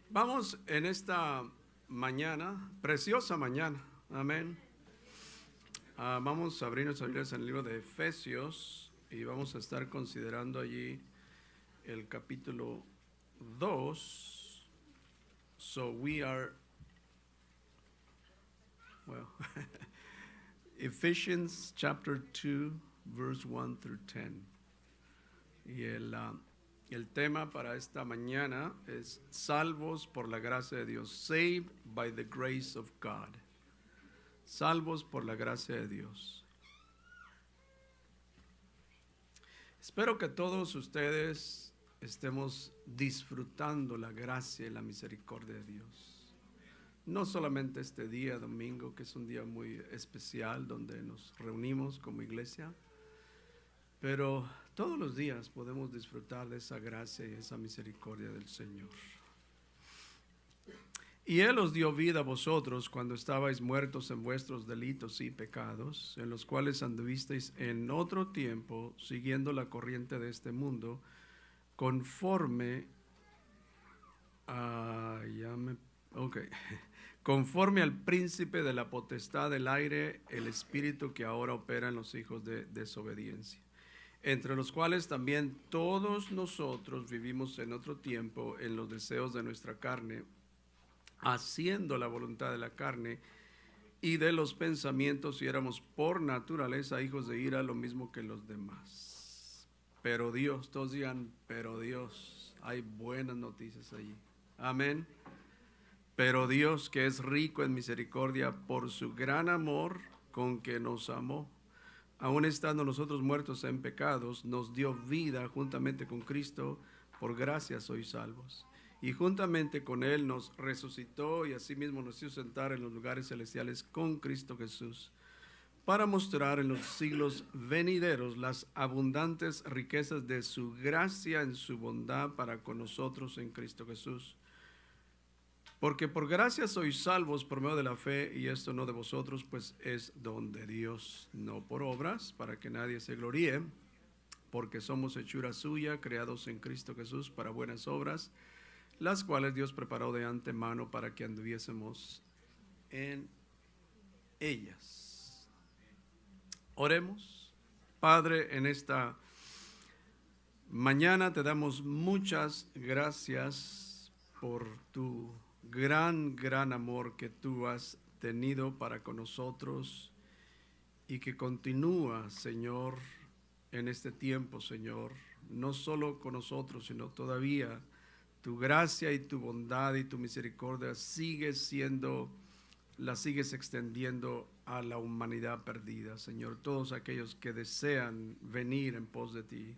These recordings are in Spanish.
Vamos en esta mañana, preciosa mañana, amén. Vamos a abrir nuestras Biblias en el libro de Efesios y vamos a estar considerando allí el capítulo 2. So we are, well, Ephesians chapter 2, verse 1 through 10. Y el tema para esta mañana es salvos por la gracia de Dios, saved by the grace of God. Salvos por la gracia de Dios. Espero que todos ustedes estemos disfrutando la gracia y la misericordia de Dios. No solamente este día domingo, que es un día muy especial donde nos reunimos como iglesia, pero todos los días podemos disfrutar de esa gracia y esa misericordia del Señor. Y Él os dio vida a vosotros cuando estabais muertos en vuestros delitos y pecados, en los cuales anduvisteis en otro tiempo, siguiendo la corriente de este mundo, conforme conforme al príncipe de la potestad del aire, el espíritu que ahora opera en los hijos de desobediencia, entre los cuales también todos nosotros vivimos en otro tiempo en los deseos de nuestra carne, haciendo la voluntad de la carne y de los pensamientos, y éramos por naturaleza hijos de ira, lo mismo que los demás. Pero Dios, todos digan, pero Dios, hay buenas noticias allí. Amén. Pero Dios, que es rico en misericordia, por su gran amor con que nos amó, aun estando nosotros muertos en pecados, nos dio vida juntamente con Cristo, por gracia sois salvos. Y juntamente con Él nos resucitó y asimismo nos hizo sentar en los lugares celestiales con Cristo Jesús, para mostrar en los siglos venideros las abundantes riquezas de su gracia en su bondad para con nosotros en Cristo Jesús. Porque por gracia sois salvos por medio de la fe, y esto no de vosotros, pues es don de Dios, no por obras, para que nadie se gloríe, porque somos hechura suya, creados en Cristo Jesús para buenas obras, las cuales Dios preparó de antemano para que anduviésemos en ellas. Oremos. Padre, en esta mañana te damos muchas gracias por tu gran amor que tú has tenido para con nosotros y que continúa, Señor, en este tiempo, Señor, no solo con nosotros, sino todavía tu gracia y tu bondad y tu misericordia la sigues extendiendo a la humanidad perdida, Señor, todos aquellos que desean venir en pos de ti.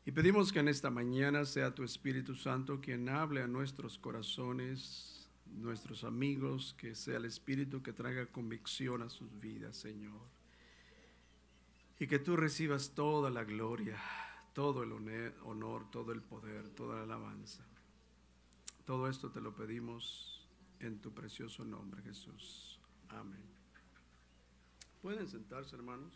Y pedimos que en esta mañana sea tu Espíritu Santo quien hable a nuestros corazones, nuestros amigos, que sea el Espíritu que traiga convicción a sus vidas, Señor. Y que tú recibas toda la gloria, todo el honor, todo el poder, toda la alabanza. Todo esto te lo pedimos en tu precioso nombre, Jesús. Amén. ¿Pueden sentarse, hermanos?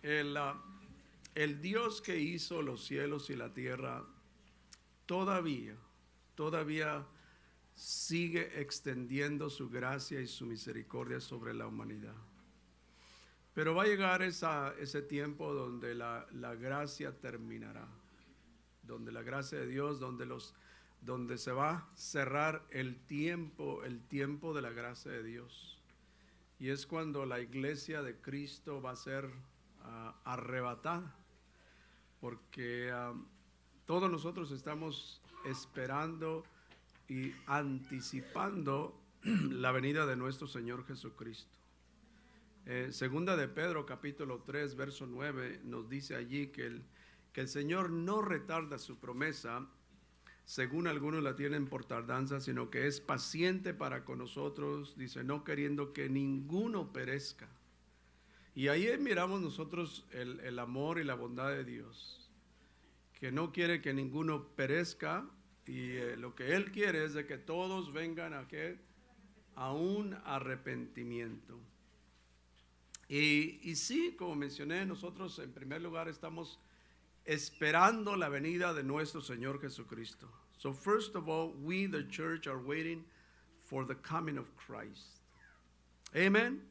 El Dios que hizo los cielos y la tierra todavía sigue extendiendo su gracia y su misericordia sobre la humanidad. Pero va a llegar ese tiempo donde la gracia terminará, donde la gracia de Dios, donde se va a cerrar el tiempo de la gracia de Dios. Y es cuando la iglesia de Cristo va a ser arrebatada, porque todos nosotros estamos esperando y anticipando la venida de nuestro Señor Jesucristo. Segunda de Pedro capítulo 3 verso 9 nos dice allí que el Señor no retarda su promesa, según algunos la tienen por tardanza, sino que es paciente para con nosotros, dice, no queriendo que ninguno perezca. Y ahí miramos nosotros el amor y la bondad de Dios, que no quiere que ninguno perezca, y lo que Él quiere es de que todos vengan a un arrepentimiento. Y sí, como mencioné, nosotros en primer lugar estamos esperando la venida de nuestro Señor Jesucristo. So first of all, we, the church, are waiting for the coming of Christ. Amen.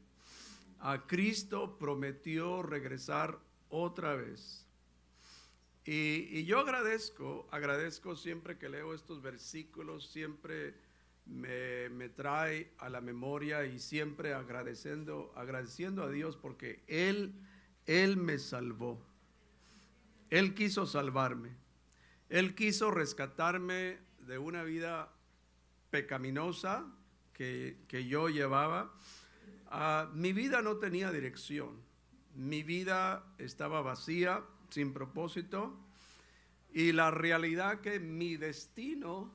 Cristo prometió regresar otra vez. Y yo agradezco siempre que leo estos versículos, siempre me trae a la memoria y siempre agradeciendo a Dios porque Él me salvó. Él quiso salvarme. Él quiso rescatarme de una vida pecaminosa que yo llevaba. Mi vida no tenía dirección. Mi vida estaba vacía, sin propósito. Y la realidad que mi destino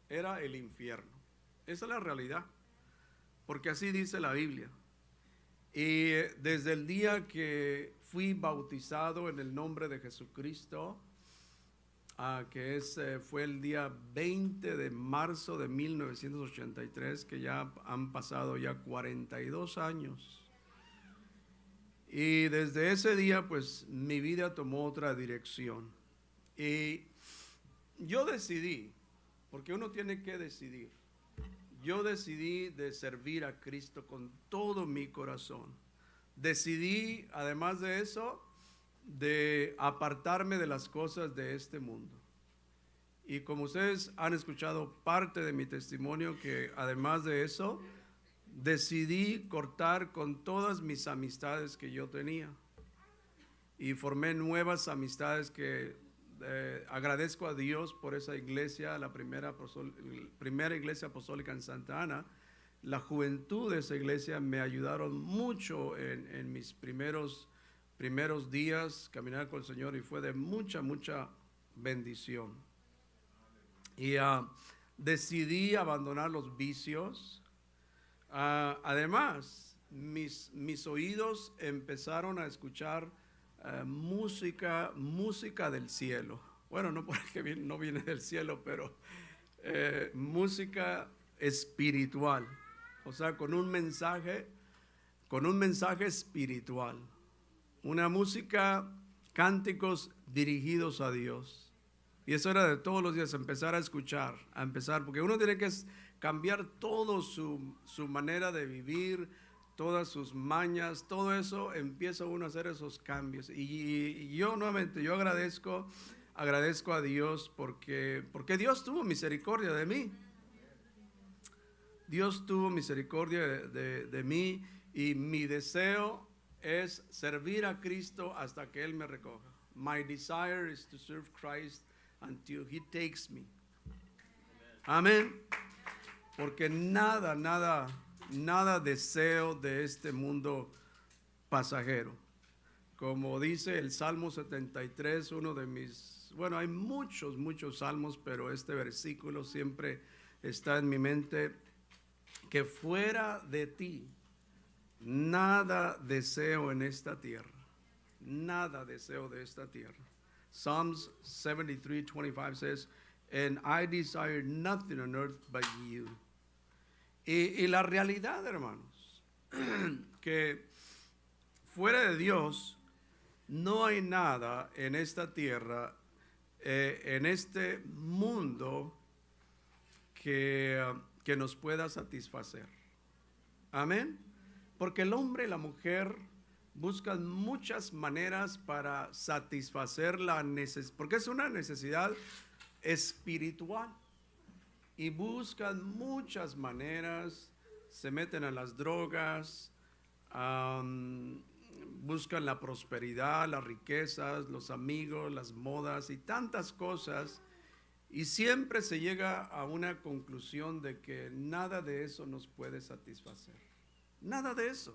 era el infierno. Esa es la realidad. Porque así dice la Biblia. Y desde el día que fui bautizado en el nombre de Jesucristo, fue el día 20 de marzo de 1983, que ya han pasado ya 42 años. Y desde ese día, pues, mi vida tomó otra dirección. Y yo decidí, porque uno tiene que decidir, yo decidí de servir a Cristo con todo mi corazón. Decidí, además de eso, de apartarme de las cosas de este mundo. Y como ustedes han escuchado parte de mi testimonio, que además de eso, decidí cortar con todas mis amistades que yo tenía. Y formé nuevas amistades que agradezco a Dios por esa iglesia, la primera iglesia apostólica en Santa Ana. La juventud de esa iglesia me ayudaron mucho en mis primeros días caminar con el Señor y fue de mucha bendición. Y decidí abandonar los vicios. Además, mis oídos empezaron a escuchar música del cielo. Bueno, no porque no viene del cielo, pero música espiritual. O sea, con un mensaje espiritual. Una música, cánticos dirigidos a Dios. Y eso era de todos los días, empezar a escuchar, porque uno tiene que cambiar todo su manera de vivir, todas sus mañas, todo eso, empieza uno a hacer esos cambios. Y yo nuevamente, yo agradezco a Dios porque Dios tuvo misericordia de mí. Dios tuvo misericordia de mí y mi deseo es servir a Cristo hasta que Él me recoja. My desire is to serve Christ until He takes me. Amén. Porque nada deseo de este mundo pasajero. Como dice el Salmo 73, uno de mis, bueno, hay muchos salmos, pero este versículo siempre está en mi mente, que fuera de ti, nada deseo en esta tierra. Nada deseo de esta tierra. Psalms 73:25 says, and I desire nothing on earth but you. Y la realidad, hermanos, que fuera de Dios no hay nada en esta tierra, en este mundo que nos pueda satisfacer. Amén. Porque el hombre y la mujer buscan muchas maneras para satisfacer la necesidad, porque es una necesidad espiritual. Y buscan muchas maneras, se meten a las drogas, buscan la prosperidad, las riquezas, los amigos, las modas y tantas cosas. Y siempre se llega a una conclusión de que nada de eso nos puede satisfacer. Nada de eso.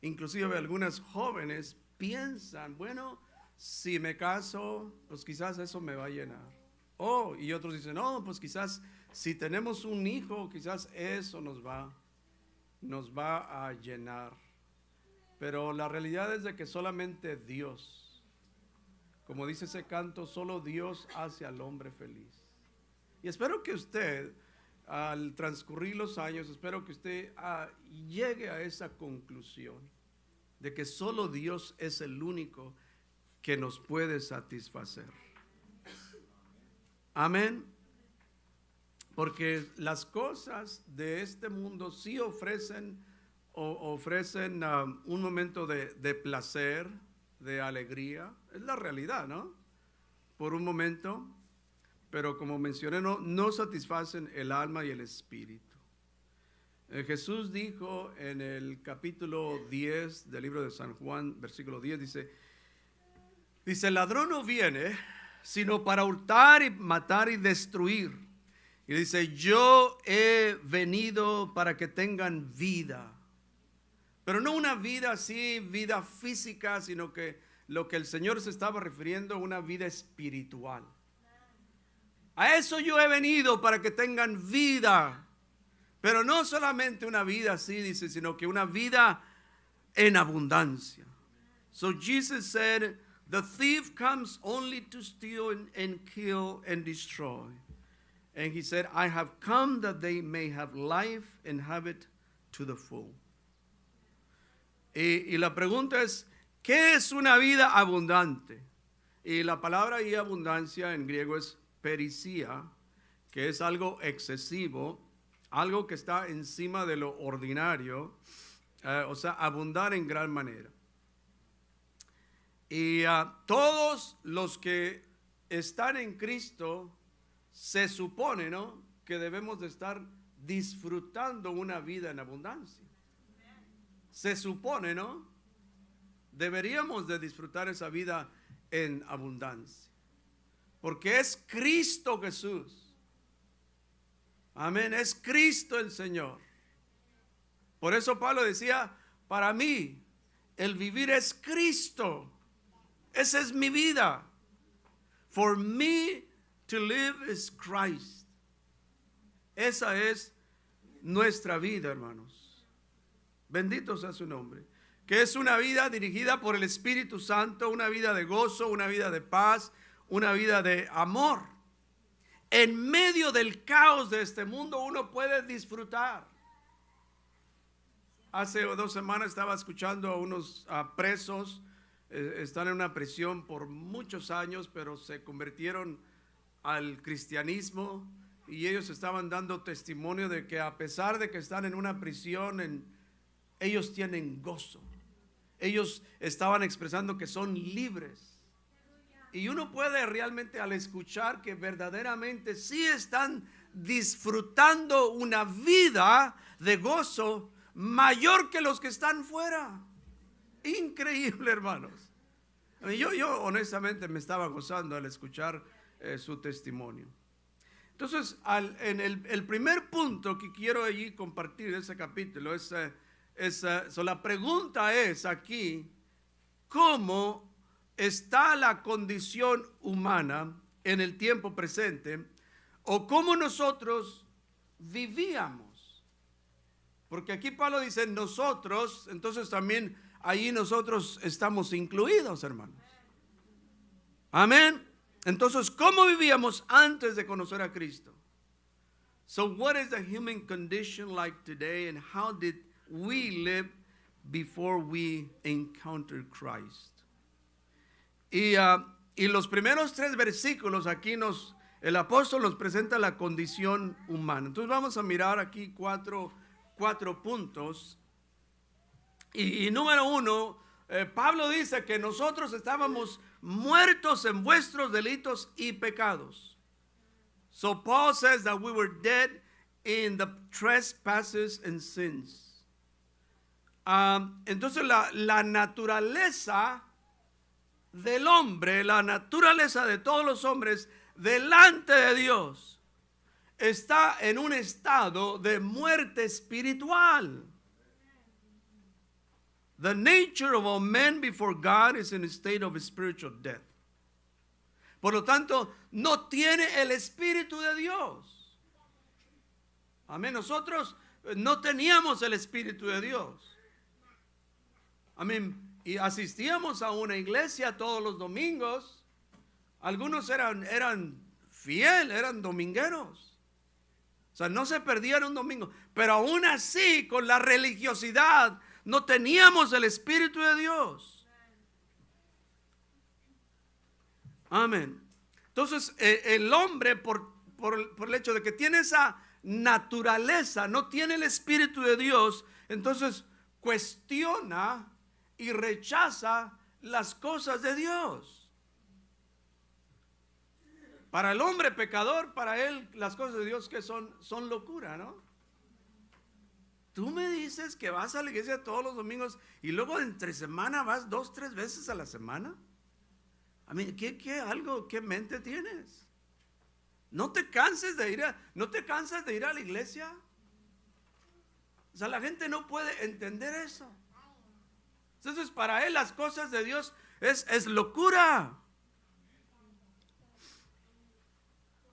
Inclusive algunas jóvenes piensan, bueno, si me caso, pues quizás eso me va a llenar. Y otros dicen, no, pues quizás si tenemos un hijo, quizás eso nos va a llenar. Pero la realidad es de que solamente Dios, como dice ese canto, solo Dios hace al hombre feliz. Y espero que usted, al transcurrir los años, espero que usted llegue a esa conclusión de que solo Dios es el único que nos puede satisfacer. Amén. Porque las cosas de este mundo sí ofrecen un momento de placer, de alegría. Es la realidad, ¿no? Por un momento. Pero como mencioné, no satisfacen el alma y el espíritu. Jesús dijo en el capítulo 10 del libro de San Juan, versículo 10, dice, el ladrón no viene sino para hurtar y matar y destruir. Y dice, yo he venido para que tengan vida. Pero no una vida así, vida física, sino que lo que el Señor se estaba refiriendo, una vida espiritual. A eso yo he venido, para que tengan vida. Pero no solamente una vida así, dice, sino que una vida en abundancia. So Jesus said, the thief comes only to steal and kill and destroy. And he said, I have come that they may have life and have it to the full. Y la pregunta es, ¿qué es una vida abundante? Y la palabra y abundancia en griego es perisía, que es algo excesivo, algo que está encima de lo ordinario, o sea, abundar en gran manera. Y todos los que están en Cristo, se supone, ¿no?, que debemos de estar disfrutando una vida en abundancia. Se supone, ¿no? Deberíamos de disfrutar esa vida en abundancia. Porque es Cristo Jesús. Amén, es Cristo el Señor. Por eso Pablo decía, para mí el vivir es Cristo. Esa es mi vida. For me to live is Christ. Esa es nuestra vida, hermanos. Bendito sea su nombre. Que es una vida dirigida por el Espíritu Santo, una vida de gozo, una vida de paz, una vida de amor. En medio del caos de este mundo uno puede disfrutar. Hace 2 semanas estaba escuchando a unos presos, están en una prisión por muchos años, pero se convirtieron al cristianismo y ellos estaban dando testimonio de que a pesar de que están en una prisión, ellos tienen gozo. Ellos estaban expresando que son libres. Y uno puede realmente, al escuchar que verdaderamente sí están disfrutando una vida de gozo mayor que los que están fuera. Increíble, hermanos. Yo honestamente me estaba gozando al escuchar su testimonio. Entonces, el primer punto que quiero allí compartir de ese capítulo la pregunta es aquí, ¿cómo está la condición humana en el tiempo presente? ¿O cómo nosotros vivíamos? Porque aquí Pablo dice nosotros, entonces también ahí nosotros estamos incluidos, hermanos. Amén. Entonces, ¿cómo vivíamos antes de conocer a Cristo? So what is the human condition like today, and how did we live before we encountered Christ? Y los primeros 3 versículos aquí el apóstol nos presenta la condición humana. Entonces vamos a mirar aquí cuatro puntos. Y número 1, Pablo dice que nosotros estábamos muertos en vuestros delitos y pecados. So Paul says that we were dead in the trespasses and sins. Entonces la naturaleza del hombre, la naturaleza de todos los hombres delante de Dios está en un estado de muerte espiritual. The nature of all men before God is in a state of spiritual death. Por lo tanto, no tiene el Espíritu de Dios. Amén. Nosotros no teníamos el Espíritu de Dios. Amén. Y asistíamos a una iglesia todos los domingos. Algunos eran fieles, eran domingueros. O sea, no se perdían un domingo. Pero aún así, con la religiosidad, no teníamos el Espíritu de Dios. Amén. Entonces, el hombre, por el hecho de que tiene esa naturaleza, no tiene el Espíritu de Dios, entonces cuestiona y rechaza las cosas de Dios. Para el hombre pecador, para él las cosas de Dios que son locura, ¿no? Tú me dices que vas a la iglesia todos los domingos y luego entre semana vas 2, 3 veces a la semana. A mí, ¿qué mente tienes? No te cansas de ir a la iglesia. O sea, la gente no puede entender eso. Entonces, para él las cosas de Dios es locura.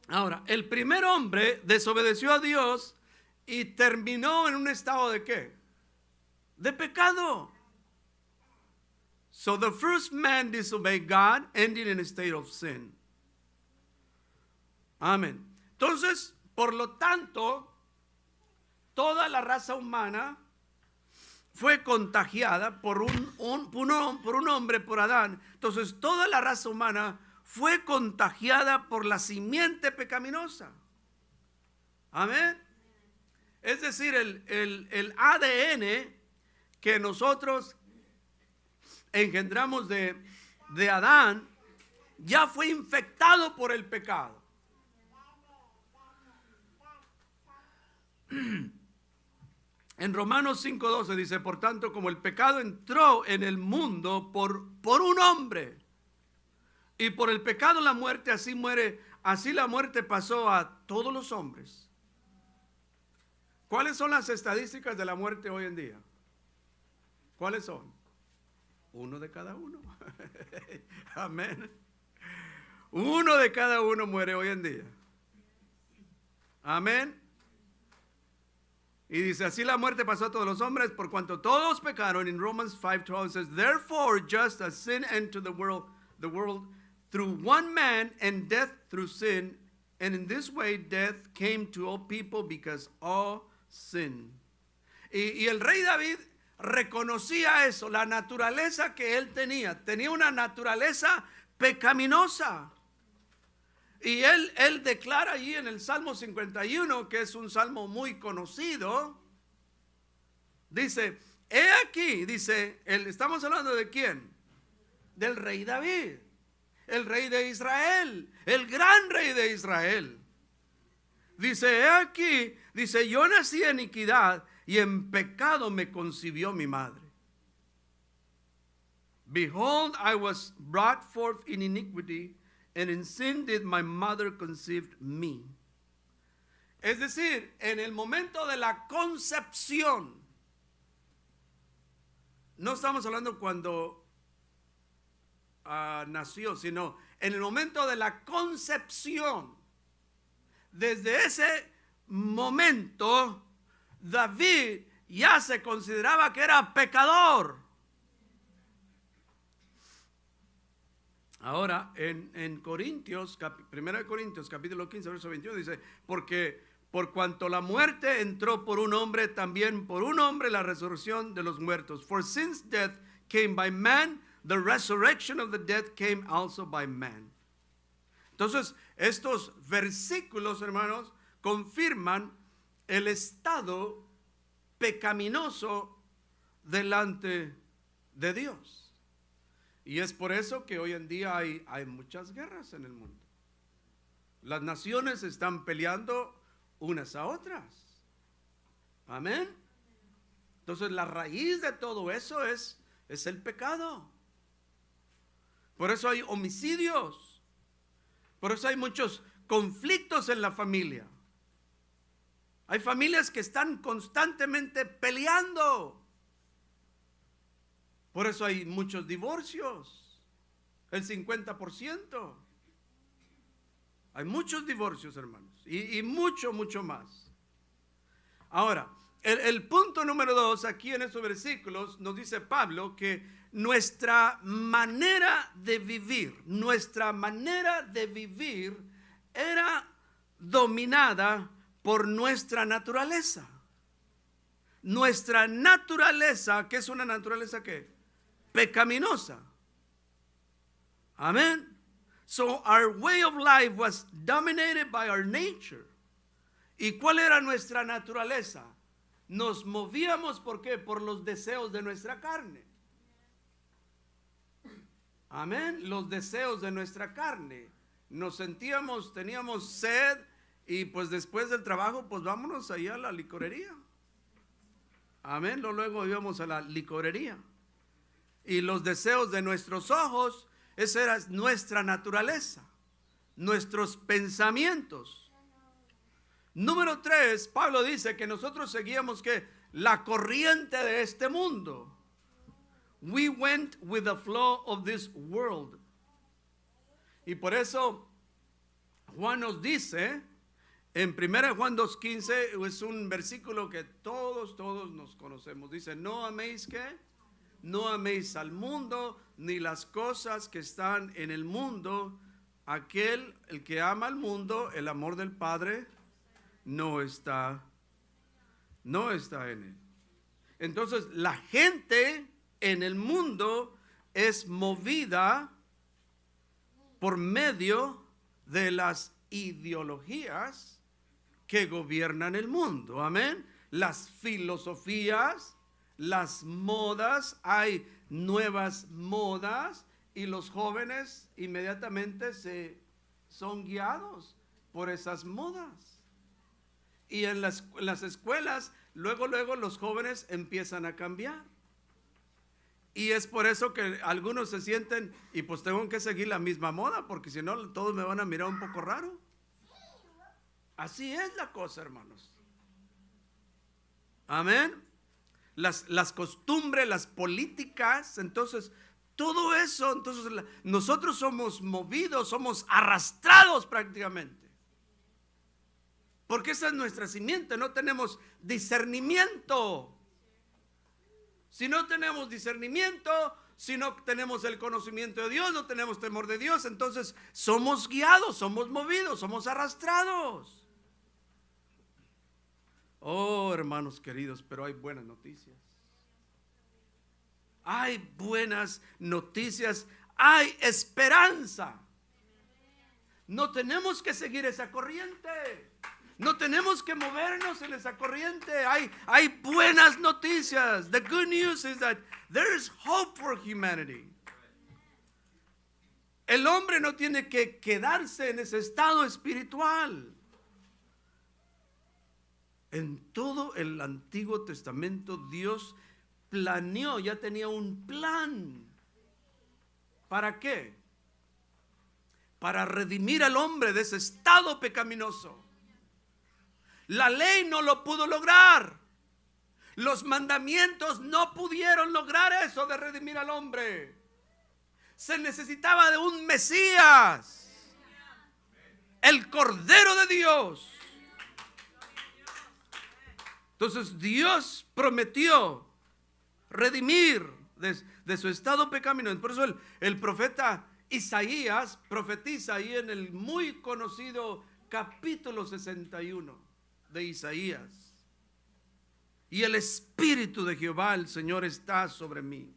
Ahora, el primer hombre desobedeció a Dios y terminó en un estado de ¿qué? De pecado. So the first man disobeyed God, ending in a state of sin. Amén. Entonces, por lo tanto, toda la raza humana fue contagiada por un hombre, por Adán. Entonces, toda la raza humana fue contagiada por la simiente pecaminosa. Amén. Es decir, el ADN que nosotros engendramos de Adán ya fue infectado por el pecado. En Romanos 5:12 dice, por tanto, como el pecado entró en el mundo por un hombre, y por el pecado la muerte, así la muerte pasó a todos los hombres. ¿Cuáles son las estadísticas de la muerte hoy en día? ¿Cuáles son? Uno de cada uno. Amén. Uno de cada uno muere hoy en día. Amén. Y dice, así la muerte pasó a todos los hombres, por cuanto todos pecaron. In Romans 5:12 says, therefore, just as sin entered the world through one man, and death through sin, and in this way death came to all people because all sin. Y el rey David reconocía eso, la naturaleza que él tenía. Tenía una naturaleza pecaminosa. Y él declara allí en el Salmo 51, que es un salmo muy conocido, dice, he aquí, dice, estamos hablando de quién, del rey David, el rey de Israel, el gran rey de Israel. Dice, he aquí, dice, yo nací en iniquidad y en pecado me concibió mi madre. Behold, I was brought forth in iniquity, and in sin did my mother conceive me. Es decir, en el momento de la concepción, no estamos hablando cuando nació, sino en el momento de la concepción. Desde ese momento, David ya se consideraba que era pecador. Ahora, en Corintios, 1 Corintios, capítulo 15, verso 21, dice, porque por cuanto la muerte entró por un hombre, también por un hombre la resurrección de los muertos. For since death came by man, the resurrection of the dead came also by man. Entonces, estos versículos, hermanos, confirman el estado pecaminoso delante de Dios. Y es por eso que hoy en día hay muchas guerras en el mundo. Las naciones están peleando unas a otras. Amén. Entonces la raíz de todo eso es el pecado. Por eso hay homicidios. Por eso hay muchos conflictos en la familia. Hay familias que están constantemente peleando. Por eso hay muchos divorcios, el 50%. Hay muchos divorcios, hermanos, y mucho más. Ahora, el punto número 2, aquí en estos versículos, nos dice Pablo que nuestra manera de vivir era dominada por nuestra naturaleza. Nuestra naturaleza, ¿qué es una naturaleza qué? Pecaminosa. Amén. So our way of life was dominated by our nature. ¿Y cuál era nuestra naturaleza? Nos movíamos, ¿por qué? Por los deseos de nuestra carne. Amén. Los deseos de nuestra carne. Nos sentíamos, teníamos sed y pues después del trabajo, pues vámonos allá a la licorería. Amén. Luego íbamos a la licorería. Y los deseos de nuestros ojos, esa era nuestra naturaleza, nuestros pensamientos. Número 3, Pablo dice que nosotros seguíamos que la corriente de este mundo. We went with the flow of this world. Y por eso Juan nos dice en 1 Juan 2:15, es un versículo que todos nos conocemos. Dice, no améis ¿qué? No améis al mundo ni las cosas que están en el mundo. El que ama al mundo, el amor del Padre no está en él. Entonces la gente en el mundo es movida por medio de las ideologías que gobiernan el mundo. Amén. Las filosofías, las modas, hay nuevas modas y los jóvenes inmediatamente son guiados por esas modas. Y en las escuelas, luego los jóvenes empiezan a cambiar. Y es por eso que algunos se sienten, y pues tengo que seguir la misma moda, porque si no todos me van a mirar un poco raro. Así es la cosa, hermanos. Amén. Las costumbres, las políticas, entonces todo eso, entonces nosotros somos movidos, somos arrastrados prácticamente. Porque esa es nuestra simiente, no tenemos discernimiento. Si no tenemos discernimiento, si no tenemos el conocimiento de Dios, no tenemos temor de Dios, entonces somos guiados, somos movidos, somos arrastrados. Oh, hermanos queridos, pero hay buenas noticias. Hay buenas noticias, hay esperanza. No tenemos que seguir esa corriente. No tenemos que movernos en esa corriente. Hay buenas noticias. The good news is that there is hope for humanity. El hombre no tiene que quedarse en ese estado espiritual. En todo el Antiguo Testamento Dios planeó, ya tenía un plan. ¿Para qué? Para redimir al hombre de ese estado pecaminoso. La ley no lo pudo lograr. Los mandamientos no pudieron lograr eso de redimir al hombre. Se necesitaba de un Mesías, el Cordero de Dios. Entonces Dios prometió redimir de su estado pecaminoso. Por eso el profeta Isaías profetiza ahí en el muy conocido capítulo 61 de Isaías. Y el Espíritu de Jehová, el Señor, está sobre mí.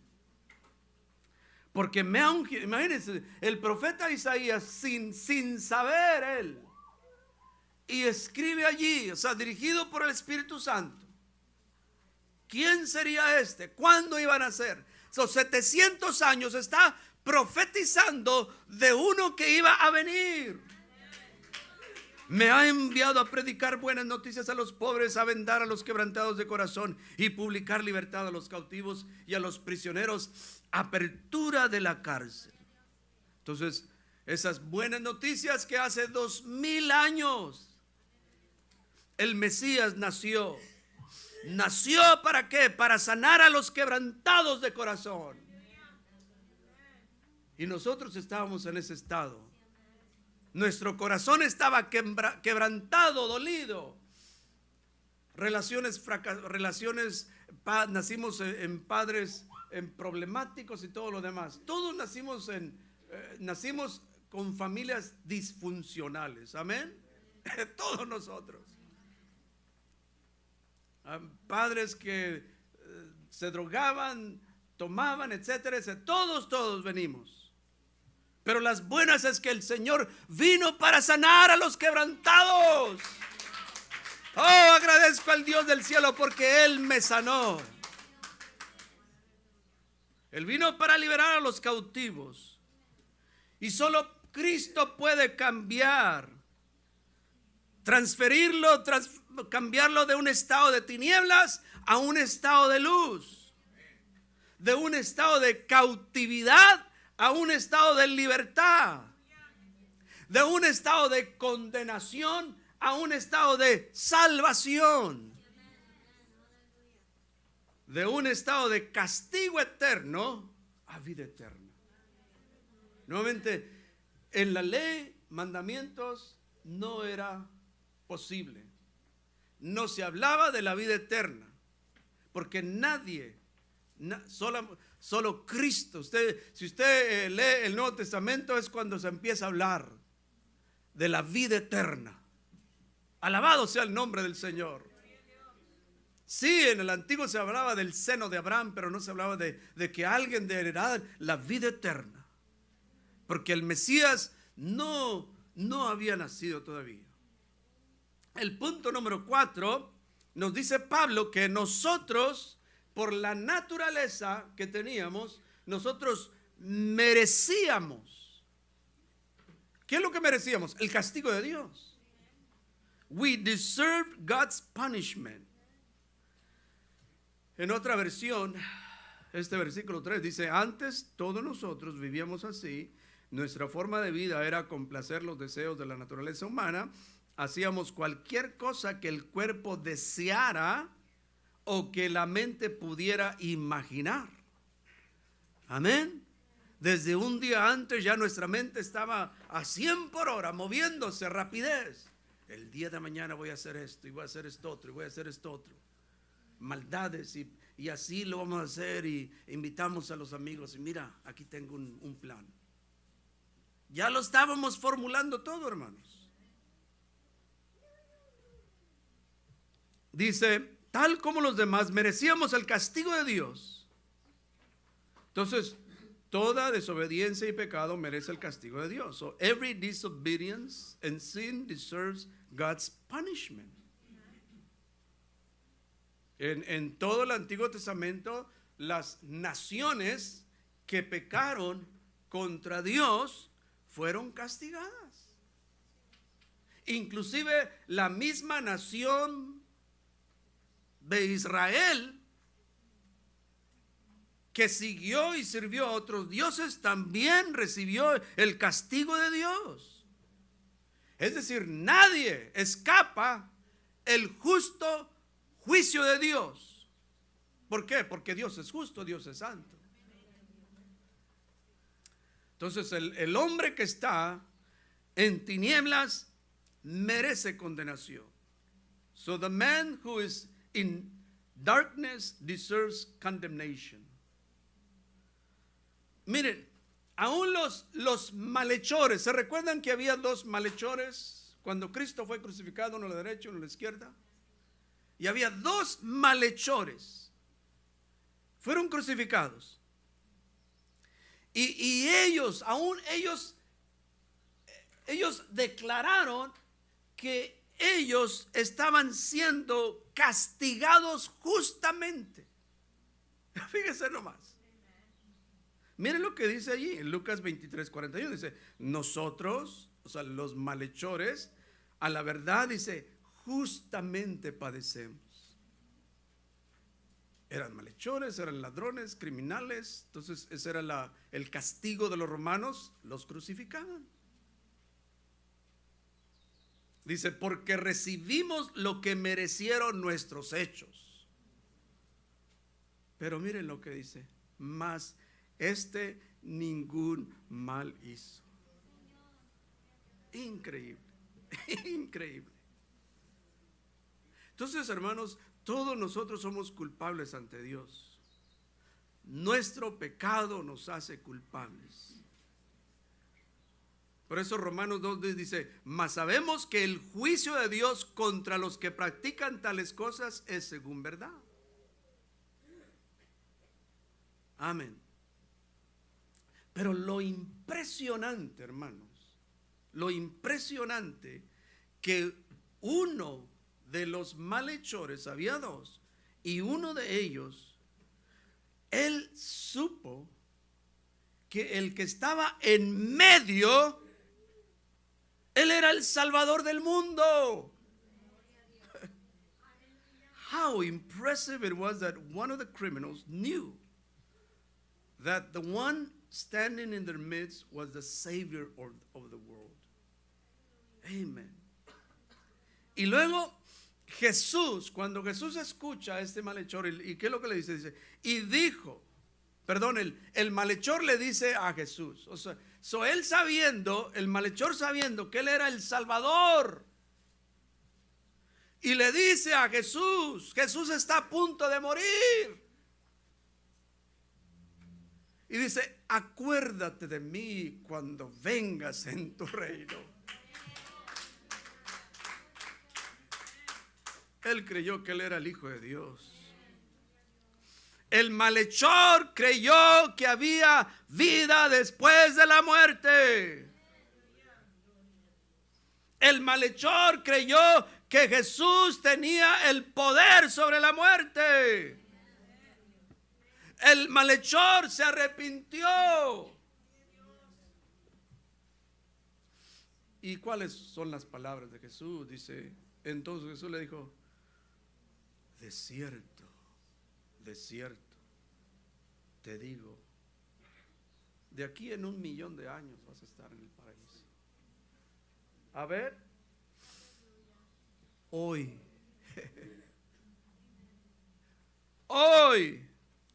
Porque me ha ungido. Imagínense, el profeta Isaías sin saber él. Y escribe allí, o sea, dirigido por el Espíritu Santo. ¿Quién sería este? ¿Cuándo iban a ser? Son 700 años está profetizando de uno que iba a venir. Me ha enviado a predicar buenas noticias a los pobres, a vendar a los quebrantados de corazón y publicar libertad a los cautivos y a los prisioneros, apertura de la cárcel. Entonces, esas buenas noticias que hace 2000 años el Mesías nació. ¿Nació para qué? Para sanar a los quebrantados de corazón. Y nosotros estábamos en ese estado. Nuestro corazón estaba quebrantado, dolido. Nacimos en padres problemáticos y todo lo demás. Todos nacimos con familias disfuncionales. Amén. Todos nosotros. Padres que se drogaban, tomaban, etcétera, etcétera. Todos venimos. Pero las buenas es que el Señor vino para sanar a los quebrantados. Oh, agradezco al Dios del cielo porque Él me sanó. Él vino para liberar a los cautivos. Y solo Cristo puede cambiar, transferirlo, cambiarlo de un estado de tinieblas a un estado de luz. De un estado de cautividad a un estado de libertad. De un estado de condenación a un estado de salvación. De un estado de castigo eterno a vida eterna. Nuevamente, en la ley, mandamientos no era posible. No se hablaba de la vida eterna, porque nadie, solo Cristo. Si usted lee el Nuevo Testamento, es cuando se empieza a hablar de la vida eterna. Alabado sea el nombre del Señor. Sí, en el antiguo se hablaba del seno de Abraham, pero no se hablaba de que alguien heredara la vida eterna. Porque el Mesías no había nacido todavía. El punto número 4 nos dice Pablo que nosotros, por la naturaleza que teníamos, nosotros merecíamos. ¿Qué es lo que merecíamos? El castigo de Dios. We deserved God's punishment. En otra versión, este versículo 3 dice: antes todos nosotros vivíamos así. Nuestra forma de vida era complacer los deseos de la naturaleza humana. Hacíamos cualquier cosa que el cuerpo deseara o que la mente pudiera imaginar. Amén. Desde un día antes ya nuestra mente estaba a 100 por hora, moviéndose, rapidez. El día de mañana voy a hacer esto y voy a hacer esto otro y voy a hacer esto otro. Maldades y así lo vamos a hacer, y invitamos a los amigos y mira, aquí tengo un plan. Ya lo estábamos formulando todo, hermanos. Dice, tal como los demás merecíamos el castigo de Dios. Entonces, toda desobediencia y pecado merece el castigo de Dios. So every disobedience and sin deserves God's punishment. En todo el Antiguo Testamento, las naciones que pecaron contra Dios fueron castigadas. Inclusive la misma nación de Israel, que siguió y sirvió a otros dioses, también recibió el castigo de Dios. Es decir, nadie escapa el justo juicio de Dios. ¿Por qué? Porque Dios es justo, Dios es santo. Entonces el hombre que está en tinieblas merece condenación. So the man who is in darkness deserves condemnation. Miren, aún los malhechores, ¿se recuerdan que había dos malhechores cuando Cristo fue crucificado, uno a la derecha y uno a la izquierda? Y había dos malhechores, fueron crucificados. Y ellos declararon que ellos estaban siendo castigados justamente. Fíjense nomás. Miren lo que dice allí en Lucas 23:41. Dice, nosotros, o sea, los malhechores, a la verdad, dice, justamente padecemos. Eran malhechores, eran ladrones, criminales. Entonces ese era el castigo de los romanos, los crucificaban. Dice, porque recibimos lo que merecieron nuestros hechos. Pero miren lo que dice, mas ningún mal hizo. Increíble, increíble. Entonces, hermanos, todos nosotros somos culpables ante Dios. Nuestro pecado nos hace culpables. Por eso Romanos 2 dice, mas sabemos que el juicio de Dios contra los que practican tales cosas es según verdad. Amén. Pero lo impresionante, hermanos, lo impresionante que uno de los malhechores, había dos, y uno de ellos, él supo que el que estaba en medio, él era el Salvador del mundo. How impressive it was that one of the criminals knew that the one standing in their midst was the Savior of the world. Amen. Y luego Jesús, cuando Jesús escucha a este malhechor, ¿y qué es lo que le dice? Dice, y dijo, perdón, el malhechor le dice a Jesús, o sea, él sabiendo, el malhechor sabiendo que él era el Salvador, y le dice a Jesús, Jesús está a punto de morir. Y dice, acuérdate de mí cuando vengas en tu reino. Él creyó que él era el Hijo de Dios. El malhechor creyó que había vida después de la muerte. El malhechor creyó que Jesús tenía el poder sobre la muerte. El malhechor se arrepintió. ¿Y cuáles son las palabras de Jesús? Dice, entonces Jesús le dijo, de cierto, te digo, de aquí en 1,000,000 de años vas a estar en el paraíso. A ver, hoy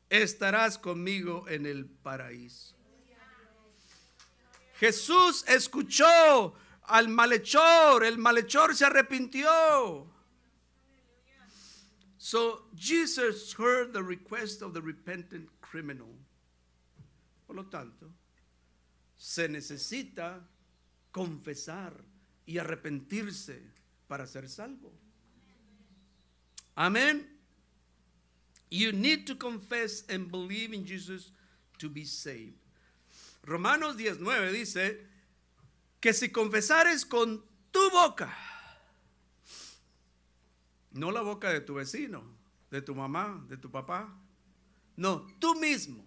estarás conmigo en el paraíso. Jesús escuchó al malhechor, el malhechor se arrepintió. So Jesus heard the request of the repentant criminal. Por lo tanto, se necesita confesar y arrepentirse para ser salvo. Amén. You need to confess and believe in Jesus to be saved. Romanos 10:9 dice que si confesares con tu boca, no la boca de tu vecino, de tu mamá, de tu papá, no, tú mismo,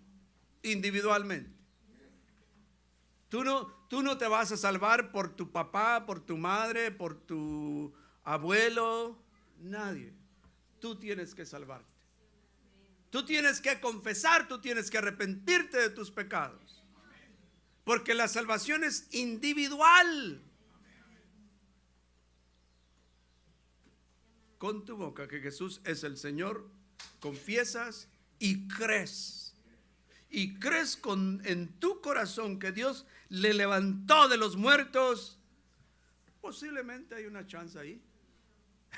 individualmente. Tú no te vas a salvar por tu papá, por tu madre, por tu abuelo, nadie. Tú tienes que salvarte. Tú tienes que confesar, tú tienes que arrepentirte de tus pecados. Porque la salvación es individual. Con tu boca que Jesús es el Señor, confiesas y crees. Y crees en tu corazón que Dios le levantó de los muertos. Posiblemente hay una chance ahí.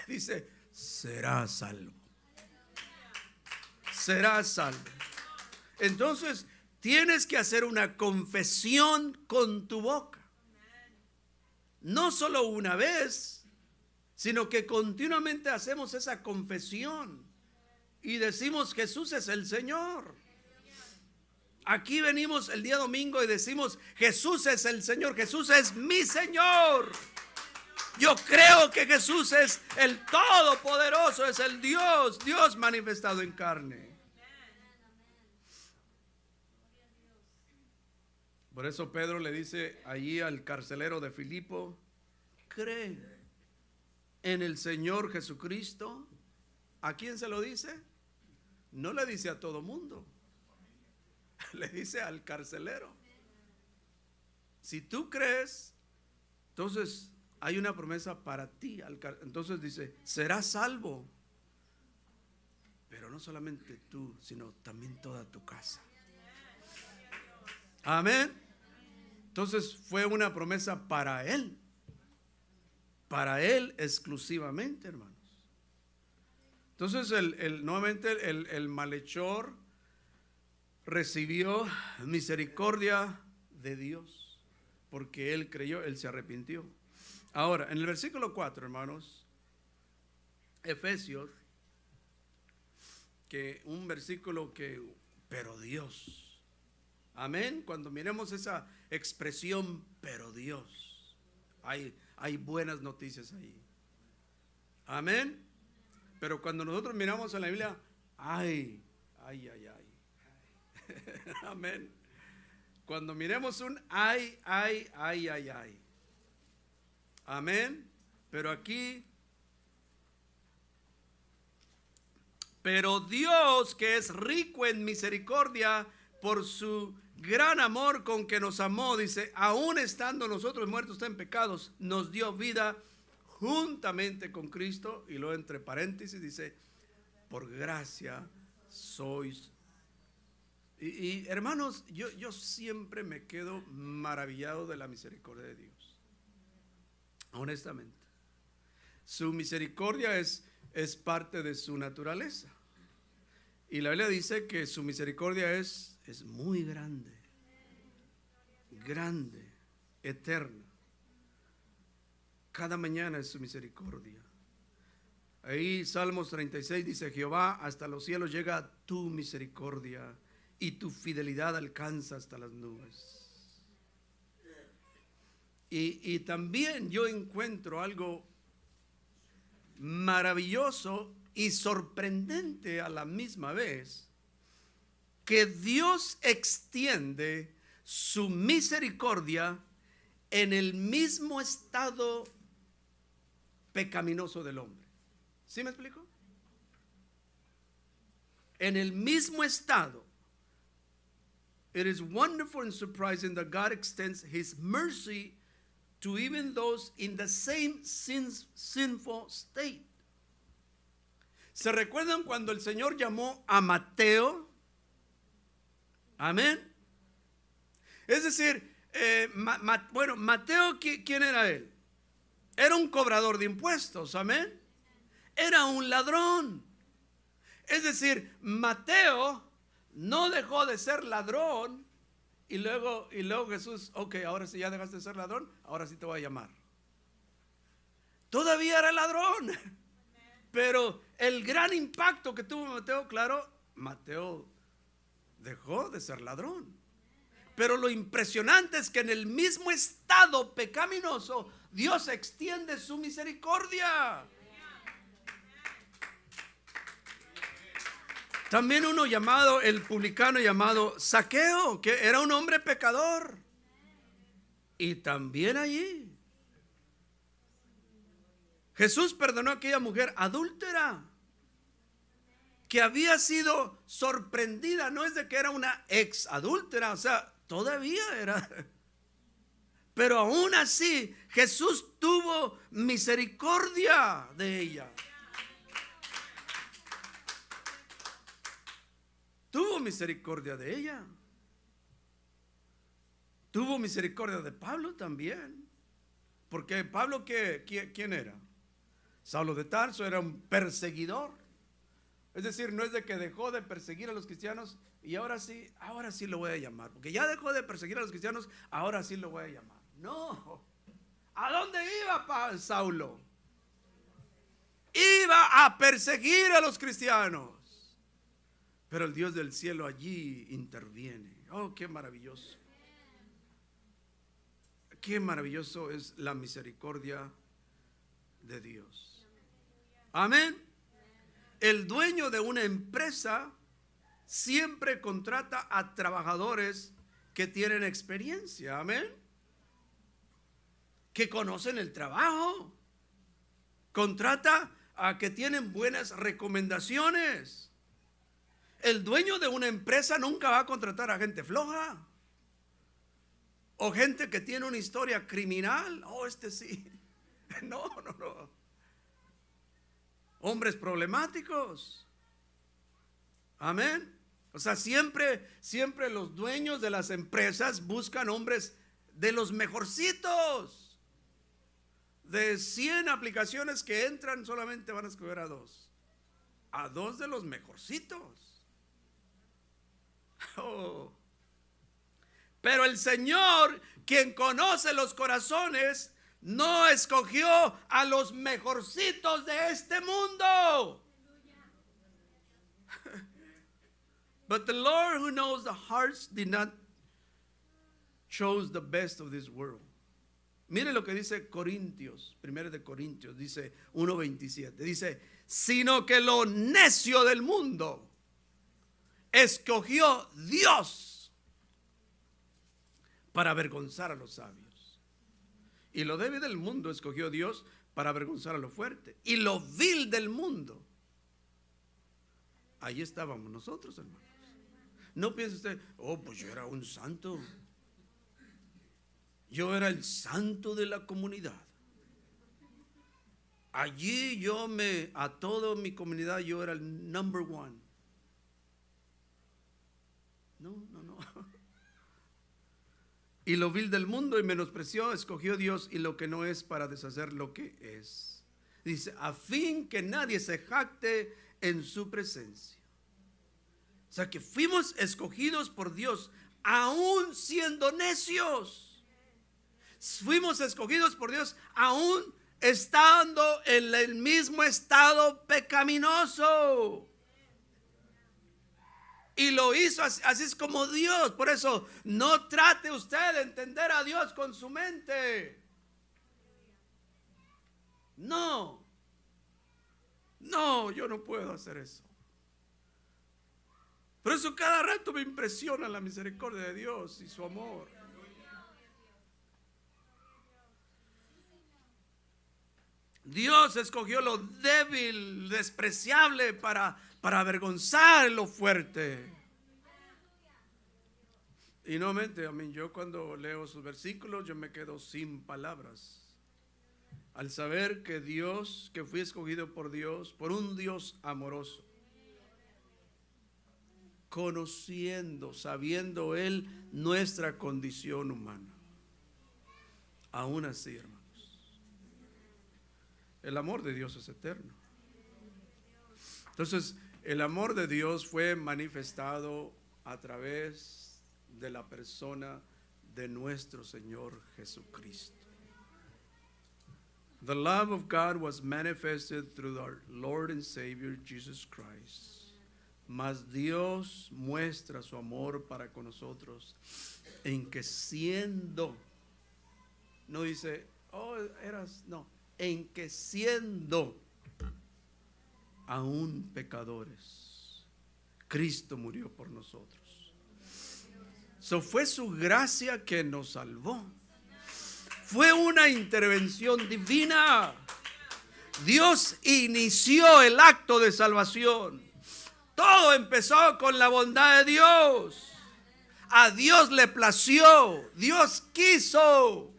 Dice, será salvo. Será salvo. Entonces tienes que hacer una confesión con tu boca. No solo una vez, sino que continuamente hacemos esa confesión y decimos, Jesús es el Señor. Aquí venimos el día domingo y decimos, Jesús es el Señor, Jesús es mi Señor. Yo creo que Jesús es el Todopoderoso, es el Dios manifestado en carne. Por eso Pedro le dice allí al carcelero de Filipo, cree en el Señor Jesucristo. ¿A quién se lo dice? No le dice a todo mundo, le dice al carcelero. Si tú crees, entonces hay una promesa para ti. Entonces dice, serás salvo. Pero no solamente tú, sino también toda tu casa. Amén. Entonces fue una promesa para él. Para él exclusivamente, hermanos. Entonces nuevamente el malhechor recibió misericordia de Dios. Porque él creyó, él se arrepintió. Ahora, en el versículo 4, hermanos, Efesios, que un versículo que, pero Dios, Amén. Cuando miremos esa expresión, pero Dios, hay buenas noticias ahí. Amén. Pero cuando nosotros miramos en la Biblia, ay. Amén. Cuando miremos un ay. Amén. Pero aquí, pero Dios, que es rico en misericordia, por su gran amor con que nos amó, dice, aún estando nosotros muertos en pecados, nos dio vida juntamente con Cristo. Y luego entre paréntesis dice, por gracia sois. Y hermanos, yo siempre me quedo maravillado de la misericordia de Dios. Honestamente. Su misericordia es parte de su naturaleza. Y la Biblia dice que su misericordia es muy grande, eterna. Cada mañana es su misericordia. Ahí Salmos 36 dice, Jehová, hasta los cielos llega tu misericordia y tu fidelidad alcanza hasta las nubes. Y también yo encuentro algo maravilloso y sorprendente a la misma vez, que Dios extiende su misericordia en el mismo estado pecaminoso del hombre. ¿Sí me explico? En el mismo estado. It is wonderful and surprising that God extends His mercy to even those in the same sinful state. ¿Se recuerdan cuando el Señor llamó a Mateo? Amén. Es decir, Mateo, ¿quién era él? Era un cobrador de impuestos, amén. Era un ladrón. Es decir, Mateo no dejó de ser ladrón y luego Jesús, ok, ahora sí ya dejaste de ser ladrón, ahora sí te voy a llamar. Todavía era ladrón, pero el gran impacto que tuvo Mateo, claro, Mateo dejó de ser ladrón. Pero lo impresionante es que en el mismo estado pecaminoso, Dios extiende su misericordia. También uno llamado, el publicano llamado Zaqueo, que era un hombre pecador. Y también allí Jesús perdonó a aquella mujer adúltera que había sido sorprendida. No es de que era una ex adúltera, o sea, todavía era. Pero aún así Jesús tuvo misericordia de ella. Tuvo misericordia de ella. Tuvo misericordia de Pablo también. Porque Pablo, ¿quién era? Saulo de Tarso era un perseguidor. Es decir, no es de que dejó de perseguir a los cristianos y ahora sí lo voy a llamar. Porque ya dejó de perseguir a los cristianos, ahora sí lo voy a llamar. No. ¿A dónde iba Saulo? Iba a perseguir a los cristianos. Pero el Dios del cielo allí interviene. Oh, qué maravilloso. Qué maravilloso es la misericordia de Dios. Amén. El dueño de una empresa siempre contrata a trabajadores que tienen experiencia. Amén. Que conocen el trabajo. Contrata a que tienen buenas recomendaciones. El dueño de una empresa nunca va a contratar a gente floja o gente que tiene una historia criminal. Oh, sí. No. Hombres problemáticos. Amén. O sea, siempre los dueños de las empresas buscan hombres de los mejorcitos. De 100 aplicaciones que entran, solamente van a escoger a 2. A 2 de los mejorcitos. Oh. Pero el Señor, quien conoce los corazones, no escogió a los mejorcitos de este mundo. But the Lord who knows the hearts did not chose the best of this world. Mire lo que dice Corintios, 1 de Corintios, dice 1:27. Dice, sino que lo necio del mundo escogió Dios para avergonzar a los sabios. Y lo débil del mundo escogió Dios para avergonzar a lo fuerte. Y lo vil del mundo. Ahí estábamos nosotros, hermanos. No piense usted, oh, pues yo era un santo. Yo era el santo de la comunidad. Allí a toda mi comunidad yo era el number one. No. Y lo vil del mundo y menospreció, escogió Dios y lo que no es para deshacer lo que es. Dice, a fin que nadie se jacte en su presencia. O sea que fuimos escogidos por Dios aún siendo necios. Fuimos escogidos por Dios aún estando en el mismo estado pecaminoso. Y lo hizo así es como Dios. Por eso no trate usted de entender a Dios con su mente. No, yo no puedo hacer eso. Por eso cada rato me impresiona la misericordia de Dios y su amor. Dios escogió lo débil, despreciable para avergonzar lo fuerte. Y nuevamente, yo cuando leo sus versículos, yo me quedo sin palabras. Al saber que fui escogido por Dios, por un Dios amoroso. Conociendo, sabiendo Él nuestra condición humana. Aún así, hermanos, el amor de Dios es eterno. Entonces, el amor de Dios fue manifestado a través de la persona de nuestro Señor Jesucristo. The love of God was manifested through our Lord and Savior Jesus Christ. Mas Dios muestra su amor para con nosotros en que siendo, no dice, en que siendo aún pecadores, Cristo murió por nosotros. Fue su gracia que nos salvó. Fue una intervención divina. Dios inició el acto de salvación. Todo empezó con la bondad de Dios. A Dios le plació. Dios quiso.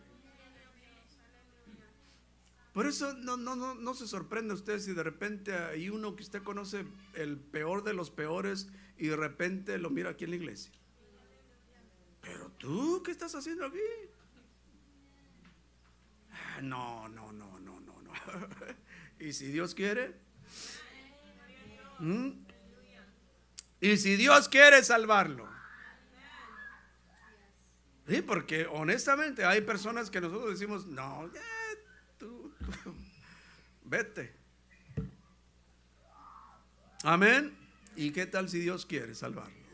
Por eso no se sorprenda usted si de repente hay uno que usted conoce, el peor de los peores, y de repente lo mira aquí en la iglesia. Pero tú, ¿qué estás haciendo aquí? No. ¿Y si Dios quiere? ¿Y si Dios quiere salvarlo? Sí, porque honestamente hay personas que nosotros decimos, no, tú, vete. Amén. ¿Y qué tal si Dios quiere salvarlo?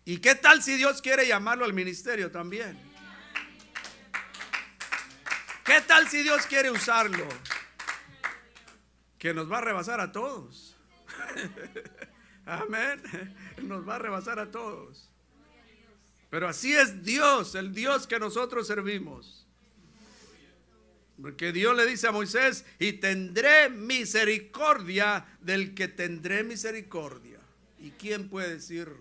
¿Y qué tal si Dios quiere llamarlo al ministerio también? ¿Qué tal si Dios quiere usarlo? Que nos va a rebasar a todos. Amén. Nos va a rebasar a todos. Pero así es Dios, el Dios que nosotros servimos. Porque Dios le dice a Moisés, y tendré misericordia del que tendré misericordia. ¿Y quién puede decir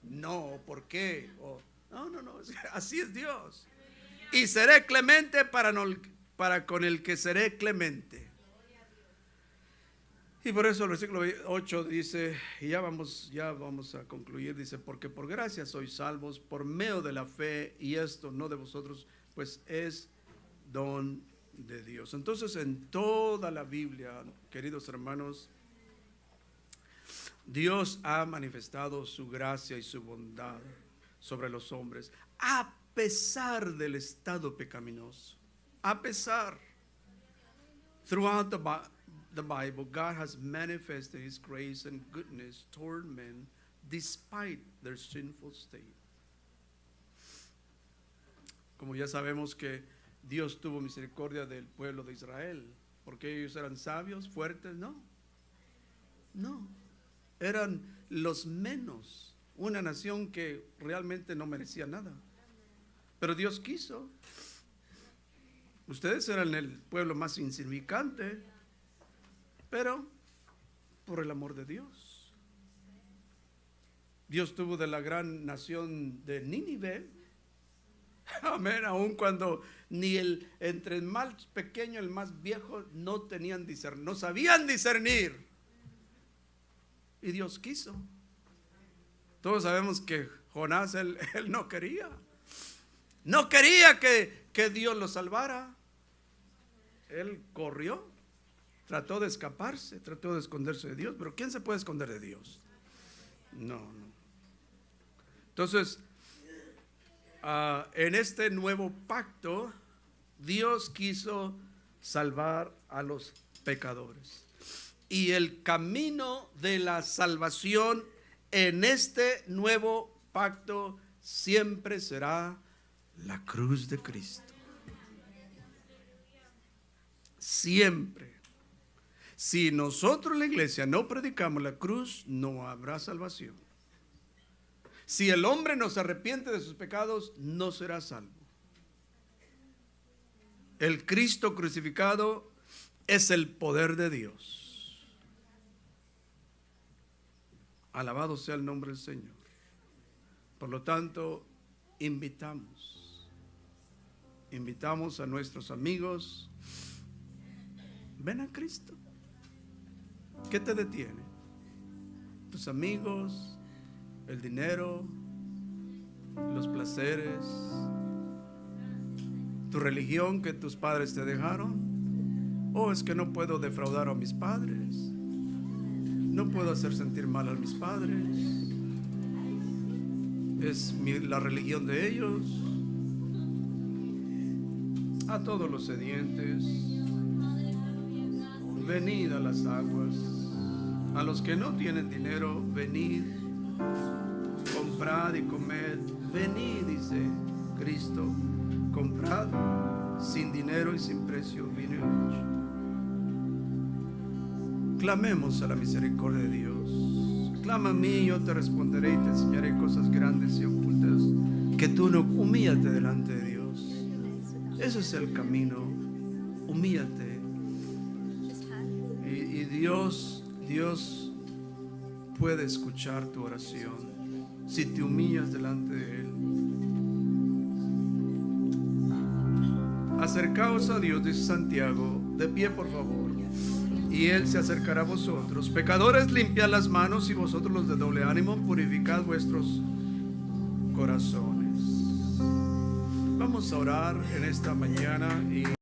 no? ¿Por qué? No, así es Dios. Y seré clemente para con el que seré clemente. Y por eso el versículo 8 dice, y ya vamos a concluir, dice, porque por gracia sois salvos por medio de la fe, y esto no de vosotros, pues es don de Dios. Entonces, en toda la Biblia, queridos hermanos, Dios ha manifestado su gracia y su bondad sobre los hombres, a pesar del estado pecaminoso. A pesar. Throughout the Bible, God has manifested His grace and goodness toward men despite their sinful state. Como ya sabemos que Dios tuvo misericordia del pueblo de Israel, porque ellos eran sabios, fuertes, no, eran los menos, una nación que realmente no merecía nada, pero Dios quiso. Ustedes eran el pueblo más insignificante, pero por el amor de Dios. Dios tuvo de la gran nación de Nínive, amén, aun cuando ni entre el más pequeño y el más viejo no sabían discernir. Y Dios quiso. Todos sabemos que Jonás, él no quería que Dios lo salvara. Él corrió, trató de escaparse, trató de esconderse de Dios, pero ¿quién se puede esconder de Dios? No. Entonces, en este nuevo pacto, Dios quiso salvar a los pecadores. Y el camino de la salvación en este nuevo pacto siempre será la cruz de Cristo. Siempre. Si nosotros en la iglesia no predicamos la cruz, no habrá salvación. Si el hombre no se arrepiente de sus pecados, no será salvo. El Cristo crucificado es el poder de Dios. Alabado sea el nombre del Señor. Por lo tanto, invitamos a nuestros amigos. Ven a Cristo. ¿Qué te detiene? Tus amigos, el dinero, los placeres, tu religión que tus padres te dejaron. Oh, es que no puedo defraudar a mis padres, no puedo hacer sentir mal a mis padres, es la religión de ellos. A todos los sedientes, venid a las aguas. A los que no tienen dinero, venid, comprad y comed. Venid, dice Cristo, comprad sin dinero y sin precio vino y leche. Clamemos a la misericordia de Dios. Clama a mí, yo te responderé y te enseñaré cosas grandes y ocultas que tú no. Humíllate delante de Dios. Ese es el camino. Humíllate. Y Dios puede escuchar tu oración si te humillas delante de Él. Acercaos a Dios, dice Santiago, de pie por favor, y Él se acercará a vosotros. Pecadores, limpiad las manos, y vosotros los de doble ánimo, purificad vuestros corazones. Vamos a orar en esta mañana y